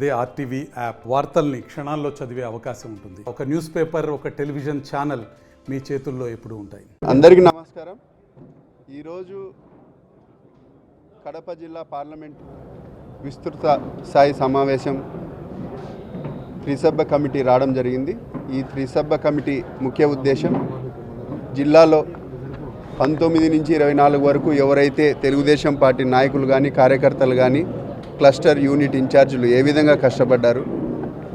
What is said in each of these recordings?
అదే RTV app వార్తల్ని క్షణాల్లో చదివే అవకాశం ఉంటుంది. ఒక న్యూస్ పేపర్, ఒక టెలివిజన్ ఛానల్ మీ చేతుల్లో ఎప్పుడూ ఉంటాయి. అందరికీ నమస్కారం. ఈరోజు కడప జిల్లా పార్లమెంట్ విస్తృత స్థాయి సమావేశం త్రిసభ్య కమిటీ రావడం జరిగింది. ఈ త్రిసభ్య కమిటీ ముఖ్య ఉద్దేశం జిల్లాలో 19 నుంచి 24 వరకు ఎవరైతే తెలుగుదేశం పార్టీ నాయకులు కానీ కార్యకర్తలు కానీ క్లస్టర్ యూనిట్ ఇన్ఛార్జీలు ఏ విధంగా కష్టపడ్డారు,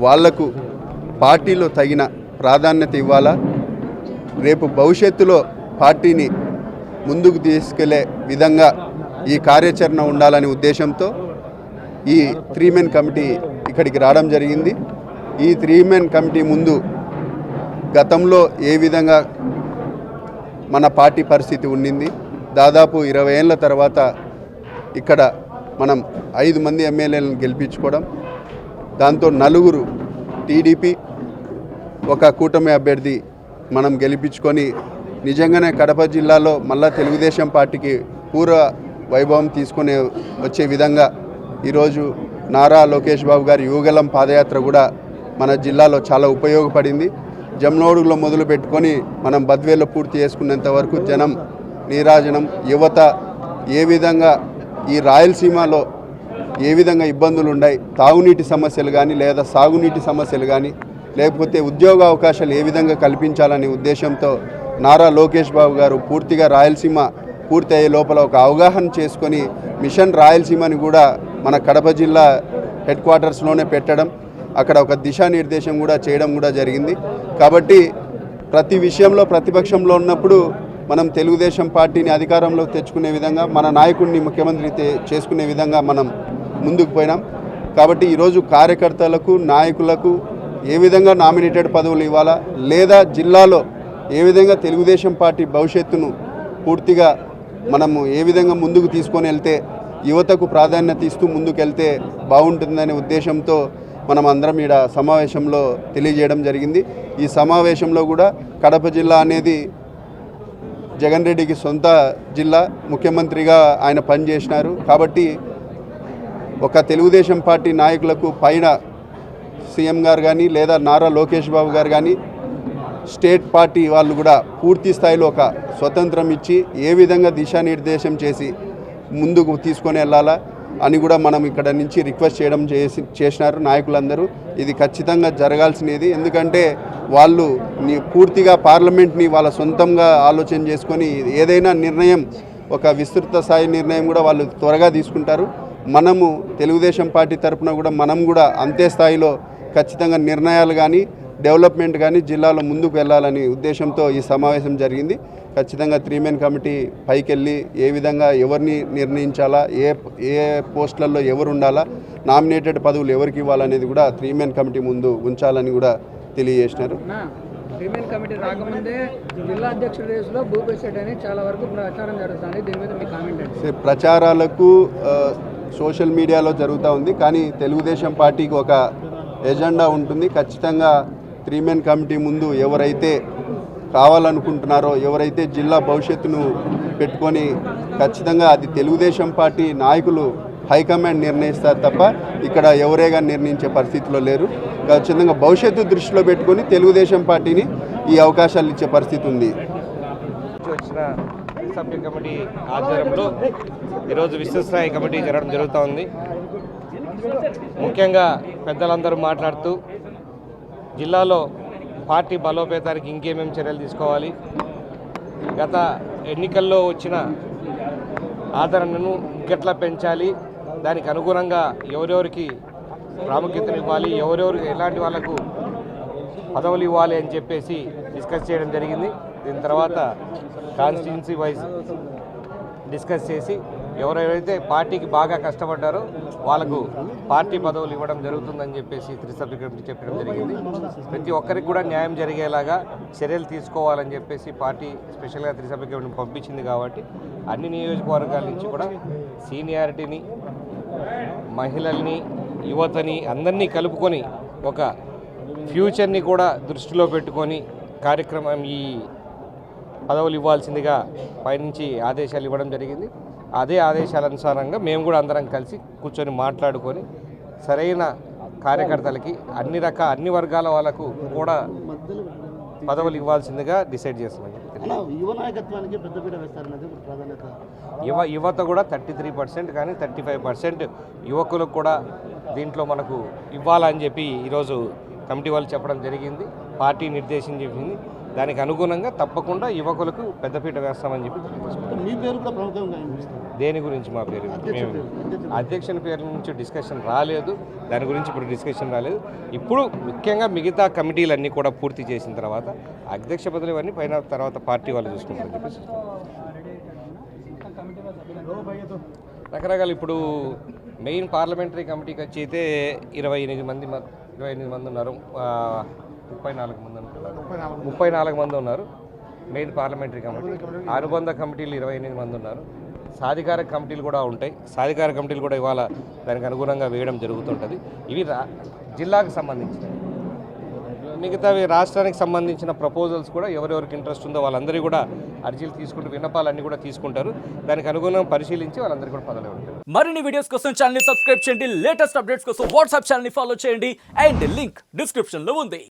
వాళ్లకు పార్టీలో తగిన ప్రాధాన్యత ఇవ్వాలా, రేపు భవిష్యత్తులో పార్టీని ముందుకు తీసుకెళ్లే విధంగా ఈ కార్యాచరణ ఉండాలనే ఉద్దేశంతో ఈ 3 మెన్ కమిటీ ఇక్కడికి రావడం జరిగింది. ఈ 3 మెన్ కమిటీ ముందు గతంలో ఏ విధంగా మన పార్టీ పరిస్థితి ఉండింది, దాదాపు 20 ఏళ్ల తర్వాత ఇక్కడ మనం 5 మంది ఎమ్మెల్యేలను గెలిపించుకోవడం, దాంతో 4 టీడీపీ, ఒక కూటమి అభ్యర్థి మనం గెలిపించుకొని నిజంగానే కడప జిల్లాలో మళ్ళా తెలుగుదేశం పార్టీకి పూర్వ వైభవం తీసుకొని వచ్చే విధంగా ఈరోజు నారా లోకేష్ బాబు గారి యువగలం పాదయాత్ర కూడా మన జిల్లాలో చాలా ఉపయోగపడింది. జమ్నోడులో మొదలు పెట్టుకొని మనం బద్వేలో పూర్తి చేసుకున్నంత వరకు జనం నీరాజనం, యువత ఏ విధంగా ఈ రాయలసీమలో ఏ విధంగా ఇబ్బందులు ఉన్నాయి, తాగునీటి సమస్యలు కానీ లేదా సాగునీటి సమస్యలు కానీ లేకపోతే ఉద్యోగ అవకాశాలు ఏ విధంగా కల్పించాలనే ఉద్దేశంతో నారా లోకేష్ బాబు గారు పూర్తిగా రాయలసీమ పూర్తి అయ్యే లోపల ఒక అవగాహన చేసుకొని మిషన్ రాయలసీమని కూడా మన కడప జిల్లా హెడ్ క్వార్టర్స్లోనే పెట్టడం, అక్కడ ఒక దిశానిర్దేశం కూడా చేయడం కూడా జరిగింది. కాబట్టి ప్రతి విషయంలో ప్రతిపక్షంలో ఉన్నప్పుడు మనం తెలుగుదేశం పార్టీని అధికారంలోకి తెచ్చుకునే విధంగా, మన నాయకుడిని ముఖ్యమంత్రి చేసుకునే విధంగా మనం ముందుకు పోయినాం. కాబట్టి ఈరోజు కార్యకర్తలకు నాయకులకు ఏ విధంగా నామినేటెడ్ పదవులు ఇవ్వాలా, లేదా జిల్లాలో ఏ విధంగా తెలుగుదేశం పార్టీ భవిష్యత్తును పూర్తిగా మనము ఏ విధంగా ముందుకు తీసుకొని వెళ్తే యువతకు ప్రాధాన్యత ఇస్తూ ముందుకు వెళ్తే బాగుంటుందనే ఉద్దేశంతో మనం అందరం ఈడ సమావేశంలో తెలియజేయడం జరిగింది. ఈ సమావేశంలో కూడా కడప జిల్లా అనేది జగన్ రెడ్డికి సొంత జిల్లా, ముఖ్యమంత్రిగా ఆయన పనిచేసినారు. కాబట్టి ఒక తెలుగుదేశం పార్టీ నాయకులకు పైన సీఎం గారు కానీ లేదా నారా లోకేష్ బాబు గారు కానీ స్టేట్ పార్టీ వాళ్ళు కూడా పూర్తి స్థాయిలో ఒక స్వతంత్రం ఇచ్చి ఏ విధంగా దిశానిర్దేశం చేసి ముందుకు తీసుకొని వెళ్ళాలా అని కూడా మనం ఇక్కడ నుంచి రిక్వెస్ట్ చేయడం చేసినారు నాయకులందరూ. ఇది ఖచ్చితంగా జరగాల్సినది. ఎందుకంటే వాళ్ళు పూర్తిగా పార్లమెంట్ని వాళ్ళ సొంతంగా ఆలోచన చేసుకొని ఏదైనా నిర్ణయం, ఒక విస్తృత స్థాయి నిర్ణయం కూడా వాళ్ళు త్వరగా తీసుకుంటారు. మనము తెలుగుదేశం పార్టీ తరఫున కూడా మనం కూడా అంతే స్థాయిలో ఖచ్చితంగా నిర్ణయాలు కానీ డెవలప్మెంట్ కానీ జిల్లాలో ముందుకు వెళ్ళాలని ఉద్దేశంతో ఈ సమావేశం జరిగింది. ఖచ్చితంగా 3 మెన్ కమిటీ పైకి వెళ్ళి ఏ విధంగా ఎవరిని నిర్ణయించాలా, ఏ పోస్టులలో ఎవరు ఉండాలా, నామినేటెడ్ పదవులు ఎవరికి ఇవ్వాలనేది కూడా 3 మెన్ కమిటీ ముందు ఉంచాలని కూడా తెలియజేసినారు. 3 మెన్ కమిటీ రాకముందే జిల్లా అధ్యక్షుడి రేసులో భూపేశెట్టి అని చాలా వరకు ప్రచారం జరుగుతుంది. దీని మీద మీ కామెంట్ ఏంటి? ప్రచారాలకు సోషల్ మీడియాలో జరుగుతూ ఉంది, కానీ తెలుగుదేశం పార్టీకి ఒక ఎజెండా ఉంటుంది. ఖచ్చితంగా 3 మెన్ కమిటీ ముందు ఎవరైతే కావాలనుకుంటున్నారో, ఎవరైతే జిల్లా భవిష్యత్తును పెట్టుకొని ఖచ్చితంగా అది తెలుగుదేశం పార్టీ నాయకులు హైకమాండ్ నిర్ణయిస్తారు తప్ప ఇక్కడ ఎవరేగా నిర్ణయించే పరిస్థితిలో లేరు. ఖచ్చితంగా భవిష్యత్తు దృష్టిలో పెట్టుకొని తెలుగుదేశం పార్టీని ఈ అవకాశాలు ఇచ్చే పరిస్థితి ఉంది. వచ్చిన సభ్య కమిటీ ఆధ్వర్యంలో ఈరోజు విశ్వస్థాయి కమిటీ జరగడం జరుగుతూ ఉంది. ముఖ్యంగా పెద్దలందరూ మాట్లాడుతూ జిల్లాలో పార్టీ బలోపేతానికి ఇంకేమేమి చర్యలు తీసుకోవాలి, గత ఎన్నికల్లో వచ్చిన ఆదరణను ఇంకెట్లా పెంచాలి, దానికి అనుగుణంగా ఎవరెవరికి ప్రాముఖ్యతను ఇవ్వాలి, ఎవరెవరికి ఎలాంటి వాళ్లకు పదవులు ఇవ్వాలి అని చెప్పేసి డిస్కస్ చేయడం జరిగింది. దీని తర్వాత కాన్స్టిట్యున్సీ వైజ్ డిస్కస్ చేసి ఎవరెవరైతే పార్టీకి బాగా కష్టపడ్డారో వాళ్ళకు పార్టీ పదవులు ఇవ్వడం జరుగుతుందని చెప్పేసి త్రిసభ్య కమిటీ చెప్పడం జరిగింది. ప్రతి ఒక్కరికి కూడా న్యాయం జరిగేలాగా చర్యలు తీసుకోవాలని చెప్పేసి పార్టీ స్పెషల్గా త్రిసభ్య కమిటీ పంపించింది. కాబట్టి అన్ని నియోజకవర్గాల నుంచి కూడా సీనియారిటీని, మహిళల్ని, యువతని అందరినీ కలుపుకొని ఒక ఫ్యూచర్ని కూడా దృష్టిలో పెట్టుకొని కార్యక్రమం ఈ పదవులు ఇవ్వాల్సిందిగా పైనుంచి ఆదేశాలు ఇవ్వడం జరిగింది. అదే ఆదేశాల అనుసారంగా మేము కూడా అందరం కలిసి కూర్చొని మాట్లాడుకొని సరైన కార్యకర్తలకి అన్ని వర్గాల వాళ్ళకు కూడా పదవులు ఇవ్వాల్సిందిగా డిసైడ్ చేస్తున్నాం. యువ నాయకత్వానికి పెద్దపీట వేస్తారన్నది ప్రాధాన్యత. యువత కూడా 33% కానీ 35% యువకులకు కూడా దీంట్లో మనకు ఇవ్వాలని చెప్పి ఈరోజు కమిటీ వాళ్ళు చెప్పడం జరిగింది. పార్టీ నిర్దేశం చెప్పింది. దానికి అనుగుణంగా తప్పకుండా యువకులకు పెద్దపీట వేస్తామని చెప్పి మీ పేరు కూడా ప్రముఖంగా వినిపిస్తుంది. దేని గురించి మా పేరు మేము అధ్యక్షుని పేరు నుంచి డిస్కషన్ రాలేదు. దాని గురించి ఇప్పుడు డిస్కషన్ రాలేదు. ఇప్పుడు ముఖ్యంగా మిగతా కమిటీలన్నీ కూడా పూర్తి చేసిన తర్వాత అధ్యక్ష పదవులు ఇవన్నీ పైన తర్వాత పార్టీ వాళ్ళు చూసుకుంటారని చెప్పేసి రకరకాల ఇప్పుడు మెయిన్ పార్లమెంటరీ కమిటీకి వచ్చి అయితే 28 మంది ఉన్నారు. 34 మంది ఉన్నారు మెయిన్ పార్లమెంటరీ కమిటీ. అనుబంధ కమిటీలు 28 మంది ఉన్నారు. సాధికార కమిటీలు కూడా ఉంటాయి. సాధికార కమిటీలు కూడా ఇవాళ దానికి అనుగుణంగా వేయడం జరుగుతుంటుంది. ఇవి జిల్లాకు సంబంధించి మిగతావి రాష్ట్రానికి సంబంధించిన ప్రపోజల్స్ కూడా ఎవరెవరికి ఇంట్రెస్ట్ ఉందో వాళ్ళందరూ కూడా అర్జీలు తీసుకుంటూ విన్నపాలన్నీ కూడా తీసుకుంటారు. దానికి అనుగుణంగా పరిశీలించి వాళ్ళందరూ కూడా పదవులు ఉంటారు. మరిన్ని వీడియోస్ కోసం ఛానల్ ని సబ్స్క్రైబ్ చేయండి. లేటెస్ట్ అప్డేట్స్ కోసం వాట్సాప్ ఛానల్ ని ఫాలో చేయండి. అండ్ లింక్ డిస్క్రిప్షన్ లో ఉంది.